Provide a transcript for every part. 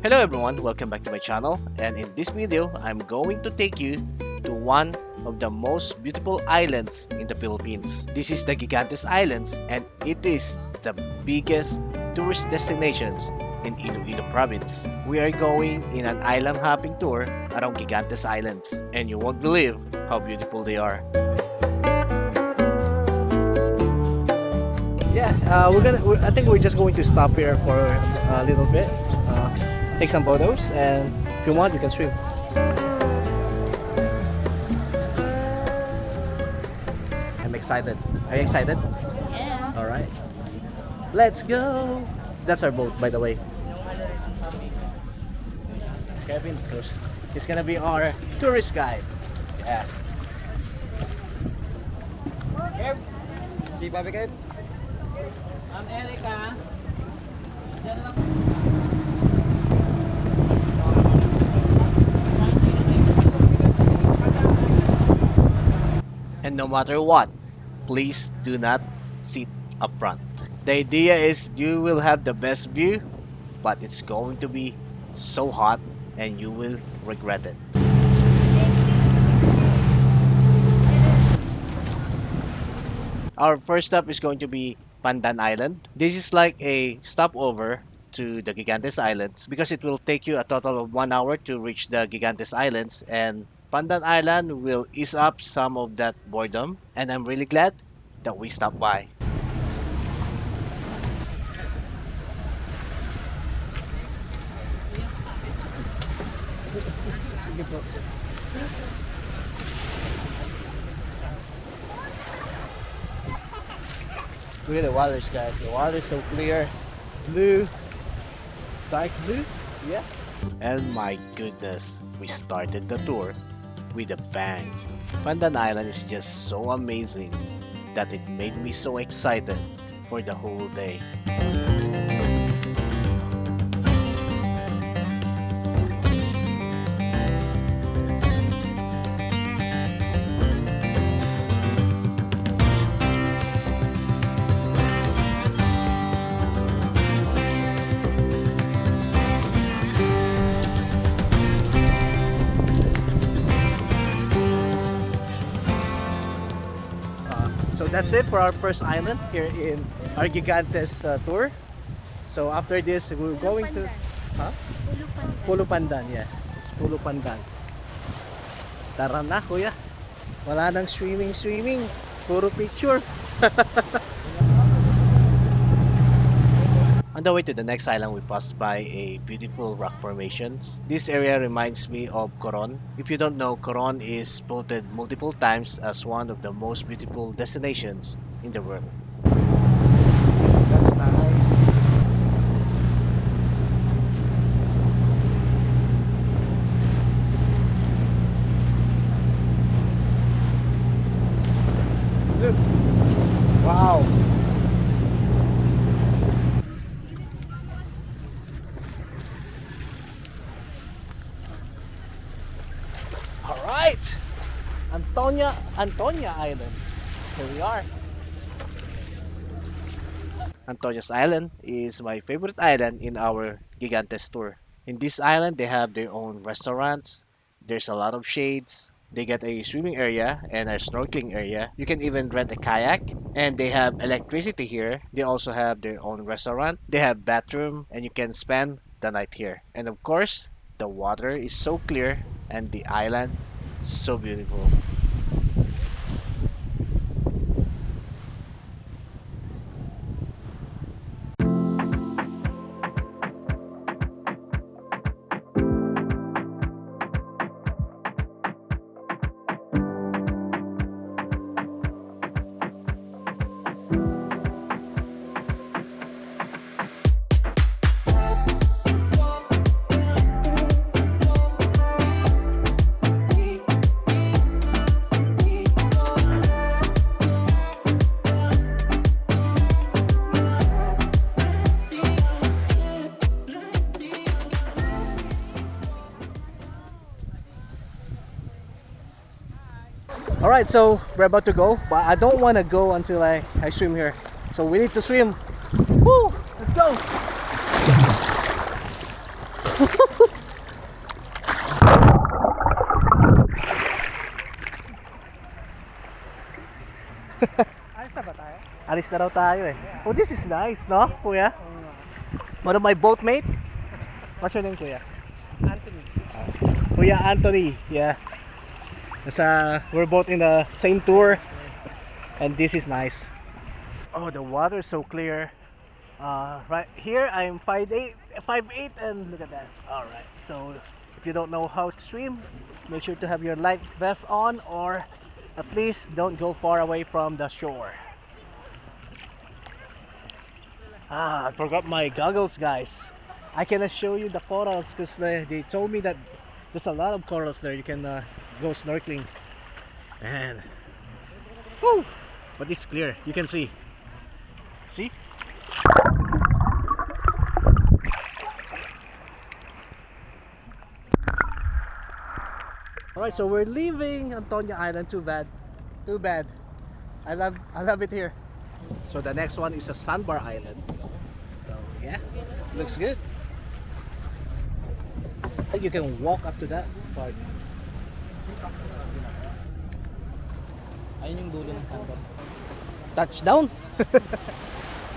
Hello everyone, welcome back to my channel, and in this video, I'm going to take you to one of the most beautiful islands in the Philippines. This is the Gigantes Islands, and it is the biggest tourist destinations in Iloilo province. We are going in an island hopping tour around Gigantes Islands, and you won't believe how beautiful they are. Yeah, I think we're just going to stop here for a little bit. Take some photos, and if you want, you can swim. I'm excited. Are you excited? Yeah. All right. Let's go. That's our boat, by the way. Kevin Cruz. He's gonna be our tourist guide. Yeah. Kev? Si Papi Kev? I'm Erica. And no matter what, please do not sit up front. The idea is you will have the best view, but it's going to be so hot and you will regret it. Our first stop is going to be Pandan Island. This is like a stopover to the Gigantes Islands because it will take you a total of 1 hour to reach the Gigantes Islands, and Pandan Island will ease up some of that boredom, and I'm really glad that we stopped by. Look at the waters, guys. The water is so clear. Blue. Dark blue. Yeah. And my goodness, we started the tour with a bang. Pandan Island is just so amazing that it made me so excited for the whole day. So that's it for our first island here in our Gigantes tour. So after this, we're going to Pulo Pandan. Yeah, it's Pulo Pandan. Tara na, kuya. Wala nang swimming. Puro picture. On the way to the next island, we passed by a beautiful rock formations. This area reminds me of Coron. If you don't know, Coron is voted multiple times as one of the most beautiful destinations in the world. That's nice. Look. Wow. Alright! Antonia Island. Here we are. Antonia's Island is my favorite island in our Gigantes tour. In this island, they have their own restaurants. There's a lot of shades. They get a swimming area and a snorkeling area. You can even rent a kayak, and they have electricity here. They also have their own restaurant. They have bathroom, and you can spend the night here. And of course, the water is so clear and the island so beautiful. Alright, so we're about to go, but I don't want to go until I swim here. So we need to swim. Woo! Let's go! Ayos na ba tayo? Alis na raw tayo eh. Oh, this is nice, no, kuya? One of my boatmate. What's your name, kuya? Anthony. Kuya Anthony, yeah. We're both in the same tour, and this is nice. Oh, the water is so clear. Right here, I'm 5'8", 5'8", and look at that. All right, so if you don't know how to swim, make sure to have your life vest on, or at least don't go far away from the shore. I forgot my goggles, guys. I cannot show you the corals because they told me that there's a lot of corals there. You can go snorkeling. Man, whew, but it's clear. You can see. See? All right, so we're leaving Antonia Island. Too bad. Too bad. I love it here. So the next one is a sandbar island. So yeah, looks good. You can walk up to that part. Ayun yung dulo ng sandbar. Touchdown.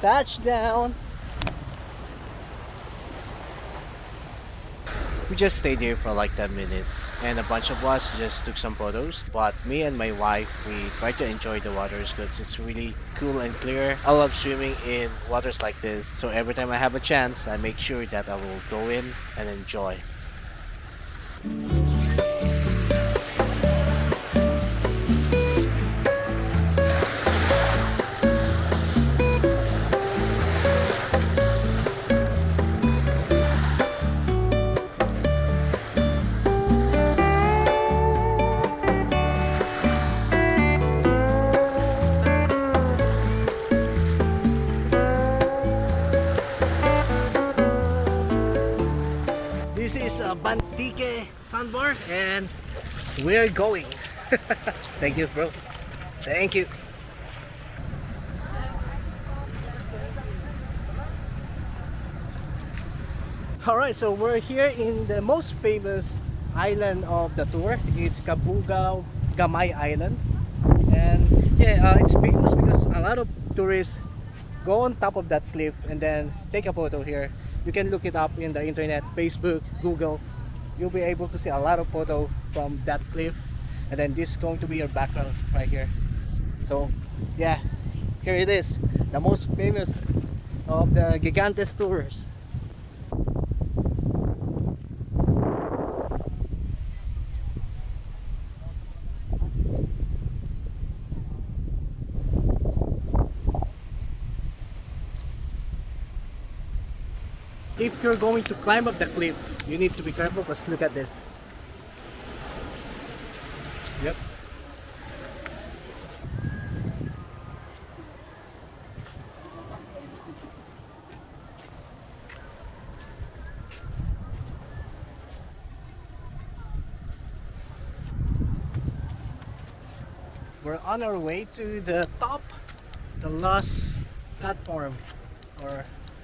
Touchdown. We just stayed here for like 10 minutes and a bunch of us just took some photos, but me and my wife, we tried to enjoy the waters because it's really cool and clear. I love swimming in waters like this, so every time I have a chance I make sure that I will go in and enjoy. This is Tangke Sandbar and we're going. Thank you, bro. Thank you. Alright, so we're here in the most famous island of the tour. It's Cabugao Gamay Island. And yeah, it's famous because a lot of tourists go on top of that cliff and then take a photo here. You can look it up in the internet, Facebook, Google. You'll be able to see a lot of photo from that cliff, and then this is going to be your background right here. So yeah, here it is, the most famous of the Gigantes tours. If you're going to climb up the cliff, you need to be careful because look at this. Yep. We're on our way to the top, the last platform or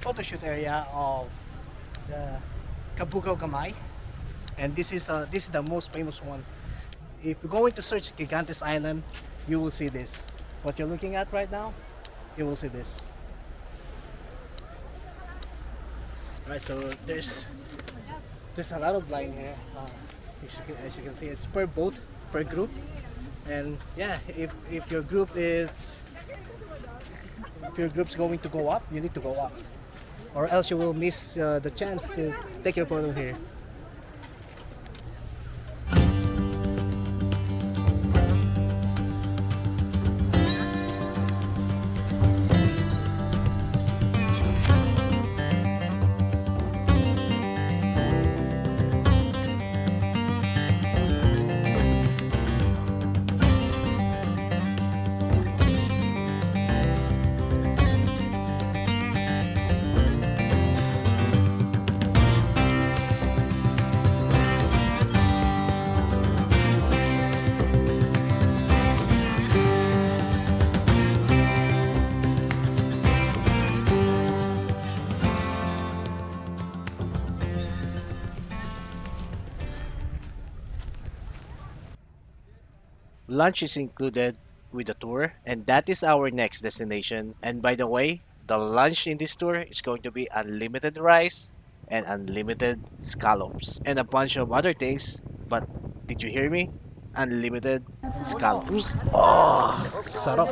photo shoot area of the Cabugao Gamay, and this is the most famous one. If you're going to search Gigantes Island, you will see this. What you're looking at right now, you will see this. Right, so there's a lot of line here. As you can see, it's per boat, per group, and yeah, if your group is if your group's going to go up, you need to go up, or else you will miss the chance to take your photo here. Lunch is included with the tour, and that is our next destination. And by the way, the lunch in this tour is going to be unlimited rice and unlimited scallops and a bunch of other things. But did you hear me? Unlimited scallops. Sarap.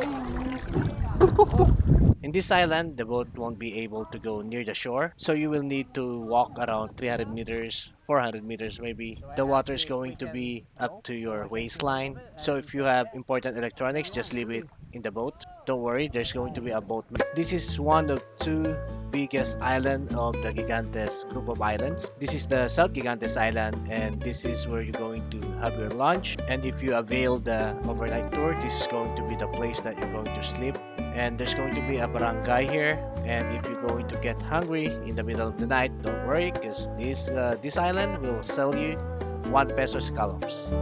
In this island, the boat won't be able to go near the shore, so you will need to walk around 300 meters, 400 meters maybe. The water is going to be up to your waistline, so if you have important electronics, just leave it in the boat. Don't worry, there's going to be a boat. This is one of two biggest island of the Gigantes group of islands. This is the South Gigantes Island, and this is where you're going to have your lunch. And if you avail the overnight tour, this is going to be the place that you're going to sleep. And there's going to be a barangay here, and if you're going to get hungry in the middle of the night, don't worry, because this island will sell you 1 peso scallops.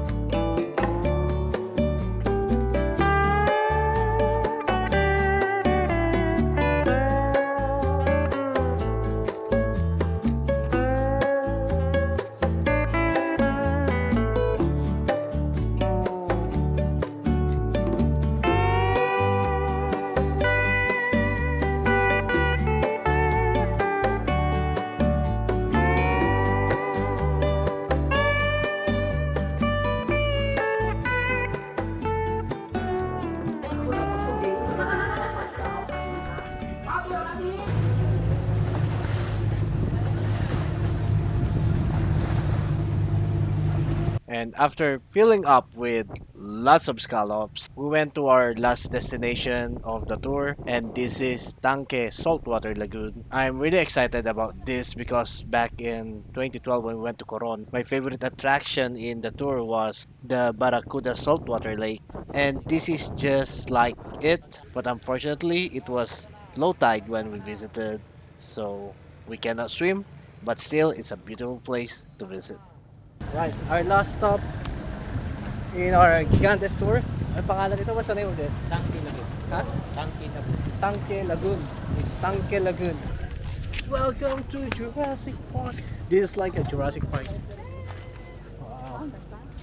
And after filling up with lots of scallops, we went to our last destination of the tour, and this is Tangke Saltwater Lagoon. I'm really excited about this because back in 2012 when we went to Coron, my favorite attraction in the tour was the Barracuda Saltwater Lake. And this is just like it, but unfortunately it was low tide when we visited, so we cannot swim, but still it's a beautiful place to visit. Right, our last stop in our Gigantes tour. Ang pangalan nito, what's the name of this? Tangke Lagoon. Ha? Tangke Lagoon. Tangke Lagoon. It's Tangke Lagoon. Welcome to Jurassic Park. This is like a Jurassic Park. Wow.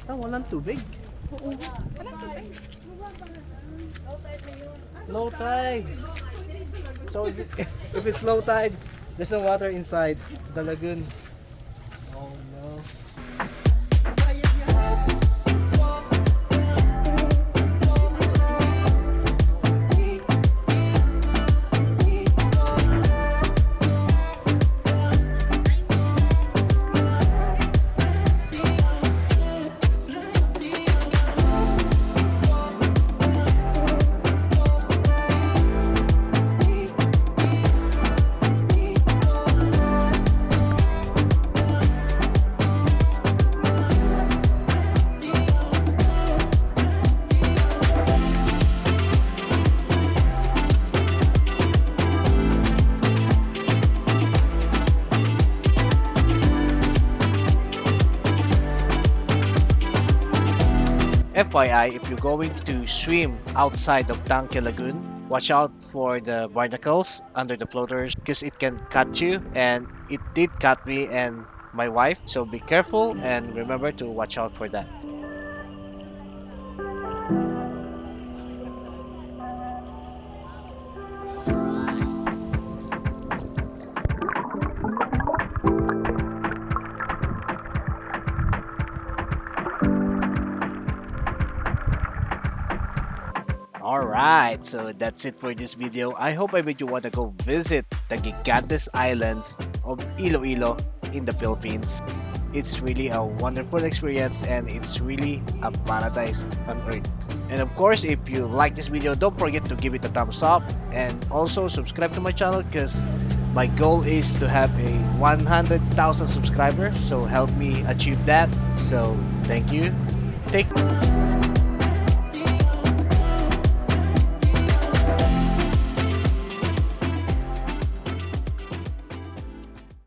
Ah, walang tubig. Low tide. So if it's low tide, there's no water inside the lagoon. Oh no. FYI, if you're going to swim outside of Tangke Lagoon, watch out for the barnacles under the floaters because it can cut you, and it did cut me and my wife, so be careful and remember to watch out for that. Alright, so that's it for this video. I hope I made you want to go visit the Gigantes Islands of Iloilo in the Philippines. It's really a wonderful experience and it's really a paradise on earth. And of course, if you like this video, don't forget to give it a thumbs up and also subscribe to my channel because my goal is to have a 100,000 subscribers. So help me achieve that. So thank you. Take